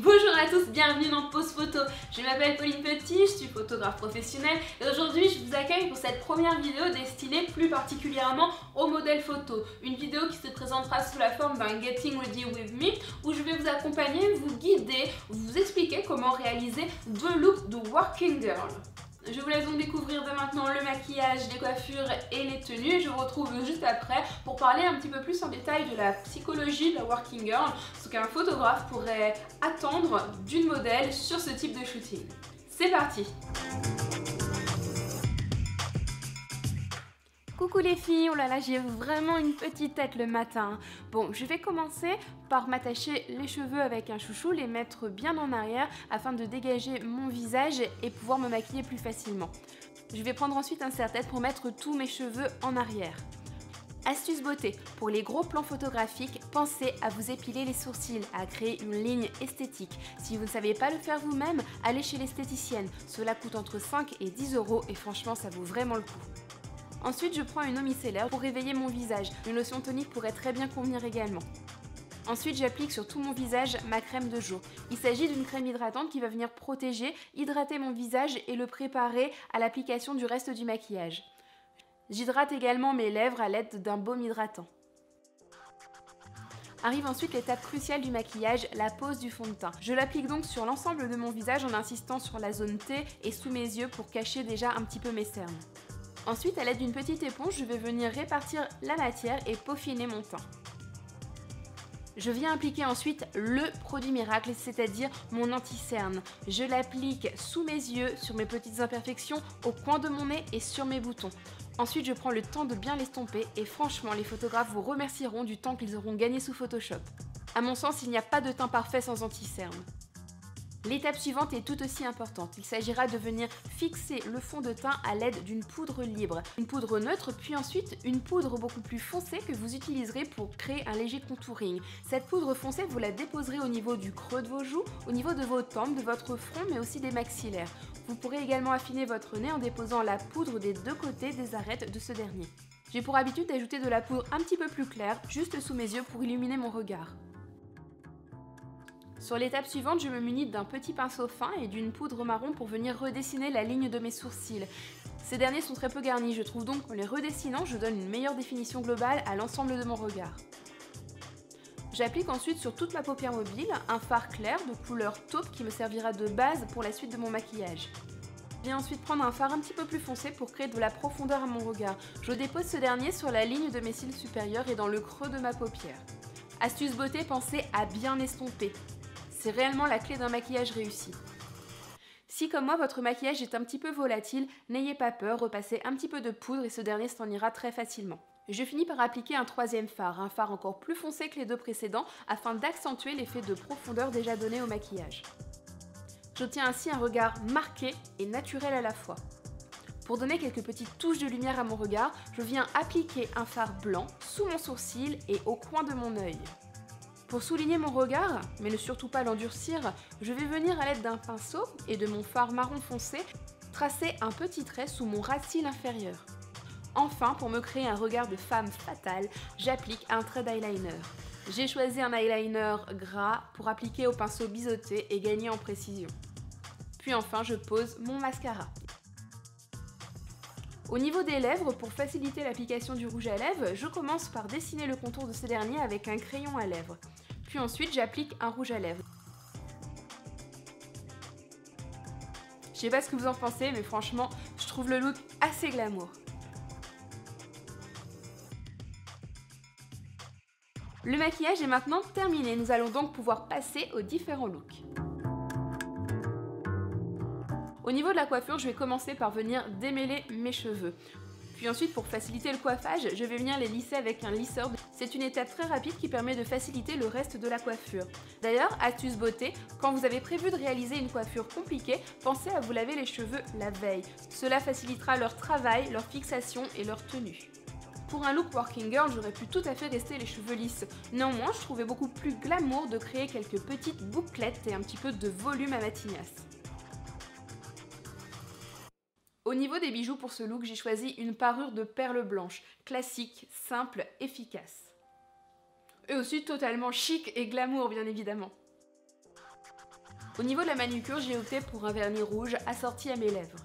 Bonjour à tous, bienvenue dans Pose Photo. Je m'appelle Pauline Petit, je suis photographe professionnelle et aujourd'hui je vous accueille pour cette première vidéo destinée plus particulièrement aux modèles photo. Une vidéo qui se présentera sous la forme d'un Getting Ready With Me où je vais vous accompagner, vous guider, vous expliquer comment réaliser deux looks de Working Girl. Je vous laisse donc découvrir dès maintenant le maquillage, les coiffures et les tenues. Je vous retrouve juste après pour parler un petit peu plus en détail de la psychologie de la Working Girl, ce qu'un photographe pourrait attendre d'une modèle sur ce type de shooting. C'est parti! Coucou les filles, oh là là, j'ai vraiment une petite tête le matin. Bon, je vais commencer par m'attacher les cheveux avec un chouchou, les mettre bien en arrière afin de dégager mon visage et pouvoir me maquiller plus facilement. Je vais prendre ensuite un serre-tête pour mettre tous mes cheveux en arrière. Astuce beauté, pour les gros plans photographiques, pensez à vous épiler les sourcils, à créer une ligne esthétique. Si vous ne savez pas le faire vous-même, allez chez l'esthéticienne. Cela coûte entre 5 et 10 € et franchement ça vaut vraiment le coup. Ensuite, je prends une eau micellaire pour réveiller mon visage. Une lotion tonique pourrait très bien convenir également. Ensuite, j'applique sur tout mon visage ma crème de jour. Il s'agit d'une crème hydratante qui va venir protéger, hydrater mon visage et le préparer à l'application du reste du maquillage. J'hydrate également mes lèvres à l'aide d'un baume hydratant. Arrive ensuite l'étape cruciale du maquillage, la pose du fond de teint. Je l'applique donc sur l'ensemble de mon visage en insistant sur la zone T et sous mes yeux pour cacher déjà un petit peu mes cernes. Ensuite, à l'aide d'une petite éponge, je vais venir répartir la matière et peaufiner mon teint. Je viens appliquer ensuite le produit miracle, c'est-à-dire mon anti-cerne. Je l'applique sous mes yeux, sur mes petites imperfections, au coin de mon nez et sur mes boutons. Ensuite, je prends le temps de bien l'estomper et franchement, les photographes vous remercieront du temps qu'ils auront gagné sous Photoshop. À mon sens, il n'y a pas de teint parfait sans anti-cerne. L'étape suivante est tout aussi importante. Il s'agira de venir fixer le fond de teint à l'aide d'une poudre libre. Une poudre neutre, puis ensuite une poudre beaucoup plus foncée que vous utiliserez pour créer un léger contouring. Cette poudre foncée, vous la déposerez au niveau du creux de vos joues, au niveau de vos tempes, de votre front, mais aussi des maxillaires. Vous pourrez également affiner votre nez en déposant la poudre des deux côtés des arêtes de ce dernier. J'ai pour habitude d'ajouter de la poudre un petit peu plus claire, juste sous mes yeux pour illuminer mon regard. Sur l'étape suivante, je me munis d'un petit pinceau fin et d'une poudre marron pour venir redessiner la ligne de mes sourcils. Ces derniers sont très peu garnis, je trouve donc qu'en les redessinant, je donne une meilleure définition globale à l'ensemble de mon regard. J'applique ensuite sur toute ma paupière mobile un fard clair de couleur taupe qui me servira de base pour la suite de mon maquillage. Je viens ensuite prendre un fard un petit peu plus foncé pour créer de la profondeur à mon regard. Je dépose ce dernier sur la ligne de mes cils supérieurs et dans le creux de ma paupière. Astuce beauté, pensez à bien estomper. C'est réellement la clé d'un maquillage réussi. Si comme moi votre maquillage est un petit peu volatile, n'ayez pas peur, repassez un petit peu de poudre et ce dernier s'en ira très facilement. Je finis par appliquer un troisième fard, un fard encore plus foncé que les deux précédents afin d'accentuer l'effet de profondeur déjà donné au maquillage. J'obtiens ainsi un regard marqué et naturel à la fois. Pour donner quelques petites touches de lumière à mon regard, je viens appliquer un fard blanc sous mon sourcil et au coin de mon œil. Pour souligner mon regard, mais ne surtout pas l'endurcir, je vais venir à l'aide d'un pinceau et de mon fard marron foncé tracer un petit trait sous mon ras de cils inférieur. Enfin, pour me créer un regard de femme fatale, j'applique un trait d'eyeliner. J'ai choisi un eyeliner gras pour appliquer au pinceau biseauté et gagner en précision. Puis enfin, je pose mon mascara. Au niveau des lèvres, pour faciliter l'application du rouge à lèvres, je commence par dessiner le contour de ce dernier avec un crayon à lèvres. Puis ensuite, j'applique un rouge à lèvres. Je sais pas ce que vous en pensez, mais franchement, je trouve le look assez glamour. Le maquillage est maintenant terminé, nous allons donc pouvoir passer aux différents looks. Au niveau de la coiffure, je vais commencer par venir démêler mes cheveux. Puis ensuite, pour faciliter le coiffage, je vais venir les lisser avec un lisseur. C'est une étape très rapide qui permet de faciliter le reste de la coiffure. D'ailleurs, astuce beauté, quand vous avez prévu de réaliser une coiffure compliquée, pensez à vous laver les cheveux la veille. Cela facilitera leur travail, leur fixation et leur tenue. Pour un look working girl, j'aurais pu tout à fait rester les cheveux lisses. Néanmoins, je trouvais beaucoup plus glamour de créer quelques petites bouclettes et un petit peu de volume à ma tignasse. Au niveau des bijoux pour ce look, j'ai choisi une parure de perles blanches, classique, simple, efficace. Et aussi totalement chic et glamour, bien évidemment. Au niveau de la manucure, j'ai opté pour un vernis rouge assorti à mes lèvres.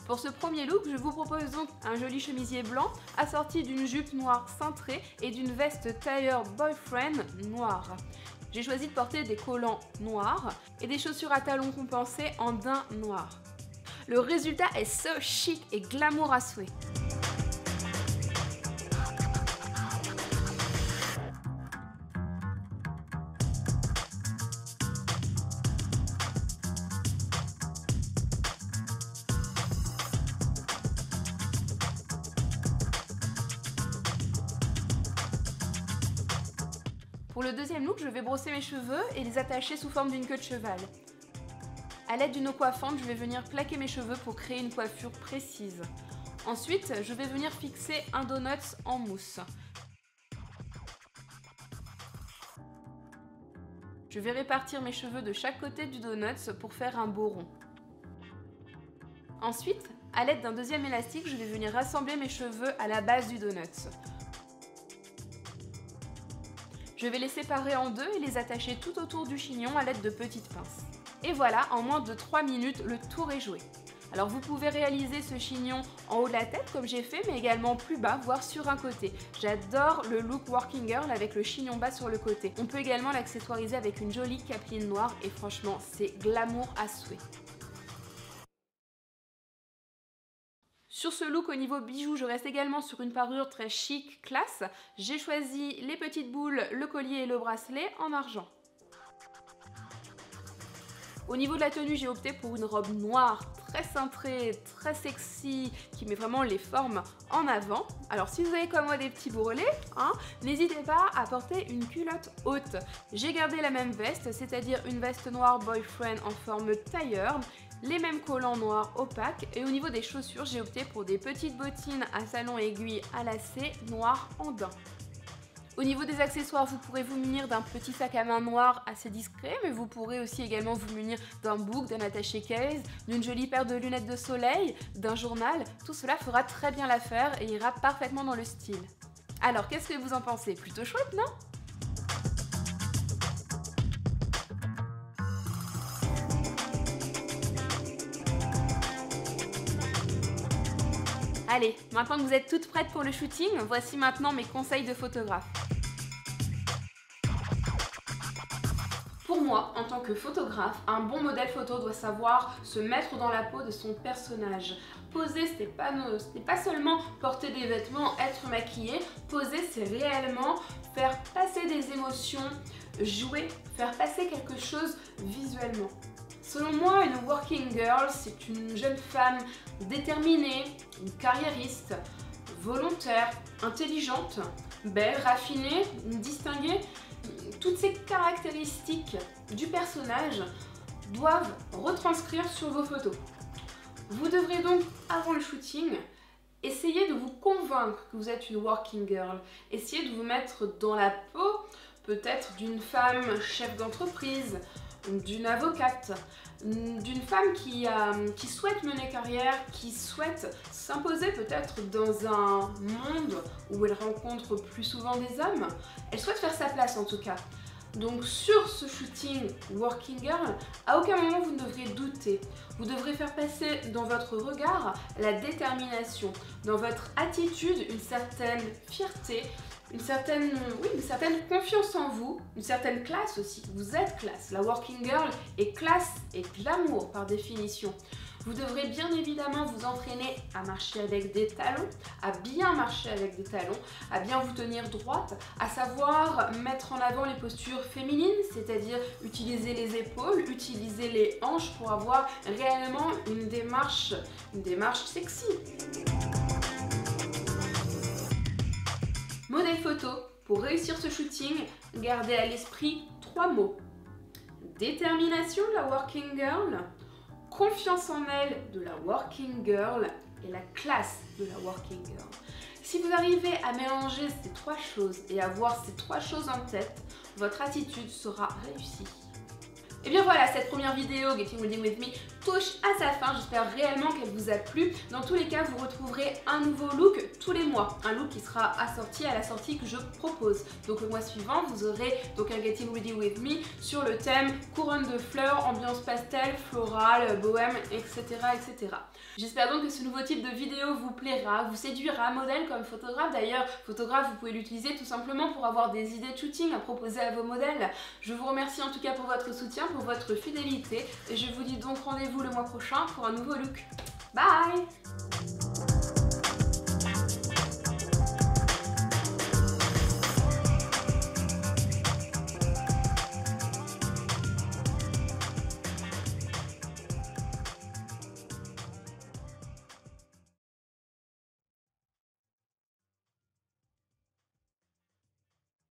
Pour ce premier look, je vous propose donc un joli chemisier blanc assorti d'une jupe noire cintrée et d'une veste tailleur boyfriend noire. J'ai choisi de porter des collants noirs et des chaussures à talons compensés en daim noir. Le résultat est so chic et glamour à souhait. Pour le deuxième look, je vais brosser mes cheveux et les attacher sous forme d'une queue de cheval. A l'aide d'une eau coiffante, je vais venir plaquer mes cheveux pour créer une coiffure précise. Ensuite, je vais venir fixer un donut en mousse. Je vais répartir mes cheveux de chaque côté du donut pour faire un beau rond. Ensuite, à l'aide d'un deuxième élastique, je vais venir rassembler mes cheveux à la base du donut. Je vais les séparer en deux et les attacher tout autour du chignon à l'aide de petites pinces. Et voilà, en moins de 3 minutes, le tour est joué. Alors vous pouvez réaliser ce chignon en haut de la tête comme j'ai fait, mais également plus bas, voire sur un côté. J'adore le look working girl avec le chignon bas sur le côté. On peut également l'accessoiriser avec une jolie capeline noire et franchement, c'est glamour à souhait. Sur ce look au niveau bijoux, je reste également sur une parure très chic, classe. J'ai choisi les petites boules, le collier et le bracelet en argent. Au niveau de la tenue, j'ai opté pour une robe noire, très cintrée, très sexy, qui met vraiment les formes en avant. Alors si vous avez comme moi des petits bourrelets, n'hésitez pas à porter une culotte haute. J'ai gardé la même veste, c'est-à-dire une veste noire boyfriend en forme tailleur, les mêmes collants noirs opaques et au niveau des chaussures, j'ai opté pour des petites bottines à talons aiguilles à lacets noirs en daim. Au niveau des accessoires, vous pourrez vous munir d'un petit sac à main noir assez discret, mais vous pourrez aussi également vous munir d'un book, d'un attaché case, d'une jolie paire de lunettes de soleil, d'un journal. Tout cela fera très bien l'affaire et ira parfaitement dans le style. Alors, qu'est-ce que vous en pensez? Plutôt chouette, non? Allez, maintenant que vous êtes toutes prêtes pour le shooting, voici maintenant mes conseils de photographe. Pour moi, en tant que photographe, un bon modèle photo doit savoir se mettre dans la peau de son personnage. Poser, ce n'est pas seulement porter des vêtements, être maquillé. Poser, c'est réellement faire passer des émotions, jouer, faire passer quelque chose visuellement. Selon moi, une working girl, c'est une jeune femme déterminée, une carriériste, volontaire, intelligente, belle, raffinée, distinguée. Toutes ces caractéristiques du personnage doivent retranscrire sur vos photos. Vous devrez donc, avant le shooting, essayer de vous convaincre que vous êtes une working girl. Essayez de vous mettre dans la peau peut-être d'une femme chef d'entreprise, d'une avocate, d'une femme qui souhaite mener carrière, qui souhaite s'imposer peut-être dans un monde où elle rencontre plus souvent des hommes. Elle souhaite faire sa place en tout cas. Donc sur ce shooting working girl, à aucun moment vous ne devrez douter. Vous devrez faire passer dans votre regard la détermination, dans votre attitude une certaine fierté, une certaine confiance en vous, une certaine classe aussi. Vous êtes classe. La working girl est classe et glamour par définition. Vous devrez bien évidemment vous entraîner à marcher avec des talons, à bien marcher avec des talons, à bien vous tenir droite, à savoir mettre en avant les postures féminines, c'est-à-dire utiliser les épaules, utiliser les hanches pour avoir réellement une démarche sexy. Modèle photo, pour réussir ce shooting, gardez à l'esprit 3 mots. Détermination de la working girl, confiance en elle de la working girl et la classe de la working girl. Si vous arrivez à mélanger ces trois choses et avoir ces trois choses en tête, votre attitude sera réussie. Et bien voilà, cette première vidéo Getting Ready With Me touche à sa fin. J'espère réellement qu'elle vous a plu. Dans tous les cas, vous retrouverez un nouveau look tous les mois. Un look qui sera assorti à la sortie que je propose. Donc le mois suivant, vous aurez donc un Getting Ready With Me sur le thème couronne de fleurs, ambiance pastel, florale, bohème, etc. etc. J'espère donc que ce nouveau type de vidéo vous plaira, vous séduira, modèle comme photographe. D'ailleurs, photographe, vous pouvez l'utiliser tout simplement pour avoir des idées de shooting à proposer à vos modèles. Je vous remercie en tout cas pour votre soutien, pour votre fidélité et je vous dis donc rendez-vous le mois prochain pour un nouveau look. Bye!